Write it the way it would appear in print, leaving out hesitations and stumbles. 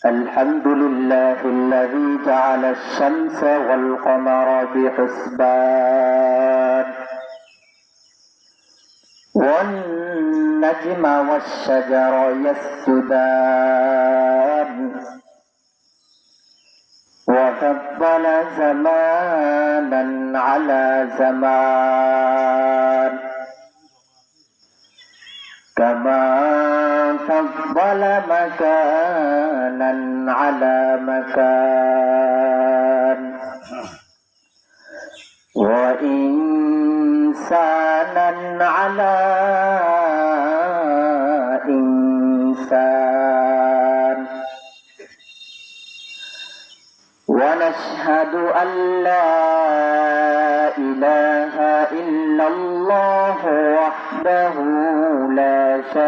الحمد لله الذي جعل الشمس والقمر بحسبان والنجم والشجر يسجدان وفضل زمانا على زمان كما فضل مكانا على مكان وإنسانا على إنسان ونشهد أن لا إله إلا الله وحده لا شريك